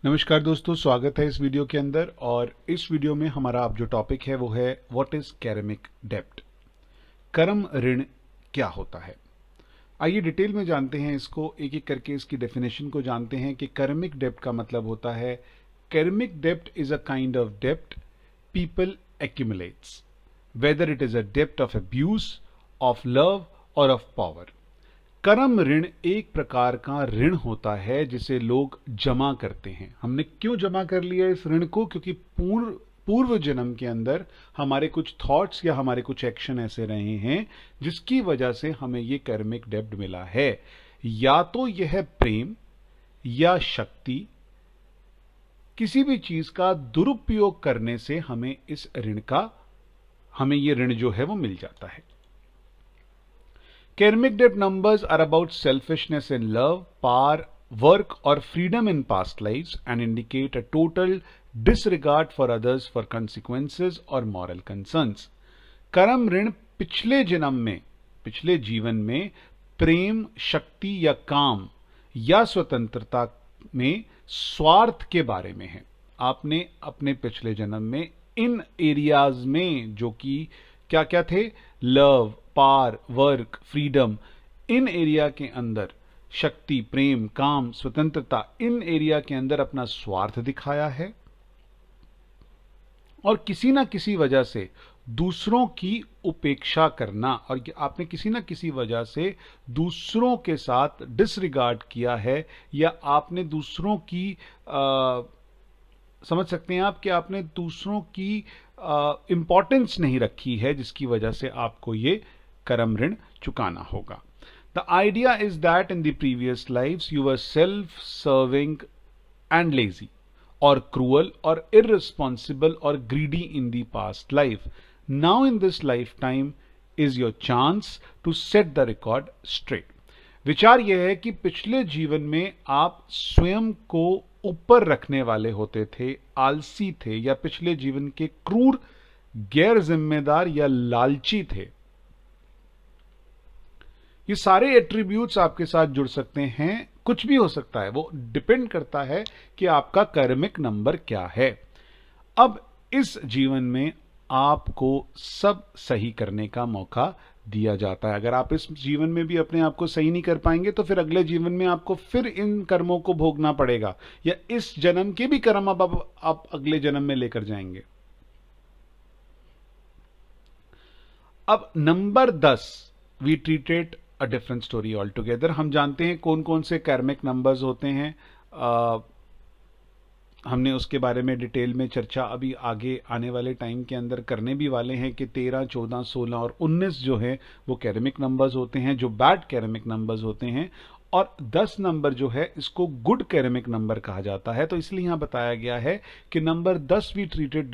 नमस्कार दोस्तों, स्वागत है इस वीडियो के अंदर। और इस वीडियो में हमारा अब जो टॉपिक है वो है व्हाट इज कैरमिक डेब्ट। कर्म ऋण क्या होता है। आइए डिटेल में जानते हैं इसको, एक एक करके इसकी डेफिनेशन को जानते हैं कि कर्मिक डेब्ट का मतलब होता है कर्मिक डेब्ट इज अ काइंड ऑफ डेब्ट people accumulates, whether it is अ डेब्ट ऑफ अब्यूज, ऑफ लव और ऑफ पावर। कर्म ऋण एक प्रकार का ऋण होता है जिसे लोग जमा करते हैं। हमने क्यों जमा कर लिया इस ऋण को? क्योंकि पूर्व जन्म के अंदर हमारे कुछ थॉट्स या हमारे कुछ एक्शन ऐसे रहे हैं जिसकी वजह से हमें ये कर्मिक डेब्ट मिला है। या तो यह प्रेम या शक्ति, किसी भी चीज का दुरुपयोग करने से हमें ये ऋण जो है वो मिल जाता है। Karmic debt numbers are about selfishness in love, power, work or freedom in past lives and indicate a total disregard for others for consequences or moral concerns. कर्म ऋण पिछले जीवन में प्रेम, शक्ति या काम या स्वतंत्रता में स्वार्थ के बारे में है। आपने अपने पिछले जन्म में इन एरियाज में, जो कि क्या क्या थे, लव, पावर, वर्क, फ्रीडम, इन एरिया के अंदर शक्ति, प्रेम, काम, स्वतंत्रता, इन एरिया के अंदर अपना स्वार्थ दिखाया है और किसी ना किसी वजह से दूसरों की उपेक्षा करना, और आपने किसी ना किसी वजह से दूसरों के साथ डिसरिगार्ड किया है, या आपने दूसरों की समझ सकते हैं आप कि आपने दूसरों की इंपॉर्टेंस नहीं रखी है, जिसकी वजह से आपको ये कर्म ऋण चुकाना होगा। The idea is that in the previous lifes you were self serving and lazy और क्रूअल और इररिस्पॉन्सिबल और greedy in the past life. Now in this life time is your chance to set the record straight. विचार यह है कि पिछले जीवन में आप स्वयं को ऊपर रखने वाले होते थे, आलसी थे, या पिछले जीवन के क्रूर, गैर जिम्मेदार या लालची थे। ये सारे एट्रीब्यूट्स आपके साथ जुड़ सकते हैं, कुछ भी हो सकता है, वो डिपेंड करता है कि आपका कर्मिक नंबर क्या है। अब इस जीवन में आपको सब सही करने का मौका दिया जाता है। अगर आप इस जीवन में भी अपने आप को सही नहीं कर पाएंगे तो फिर अगले जीवन में आपको फिर इन कर्मों को भोगना पड़ेगा, या इस जन्म के भी कर्म आप अगले जन्म में लेकर जाएंगे। अब number 10, we treated a different story all together. हम जानते हैं कौन कौन से कार्मिक नंबर्स होते हैं। हमने उसके बारे में डिटेल में चर्चा अभी आगे आने वाले टाइम के अंदर करने भी वाले हैं कि 13, 14, 16 और 19 जो है वो कैरमिक नंबर्स होते हैं, जो बैड कैरमिक नंबर्स होते हैं। और 10 नंबर जो है इसको गुड कैरमिक नंबर कहा जाता है। तो इसलिए यहां बताया गया है कि number 10 we treated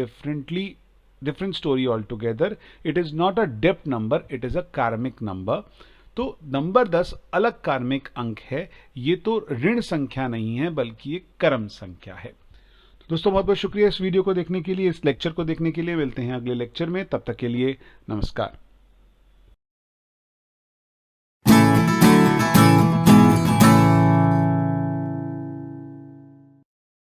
different story all together. It is not a डेप्ट number, it is a karmic number. तो नंबर 10 अलग कार्मिक अंक है। ये तो ऋण संख्या नहीं है बल्कि ये कर्म संख्या है। दोस्तों बहुत बहुत शुक्रिया इस वीडियो को देखने के लिए, इस लेक्चर को देखने के लिए। मिलते हैं अगले लेक्चर में, तब तक के लिए नमस्कार।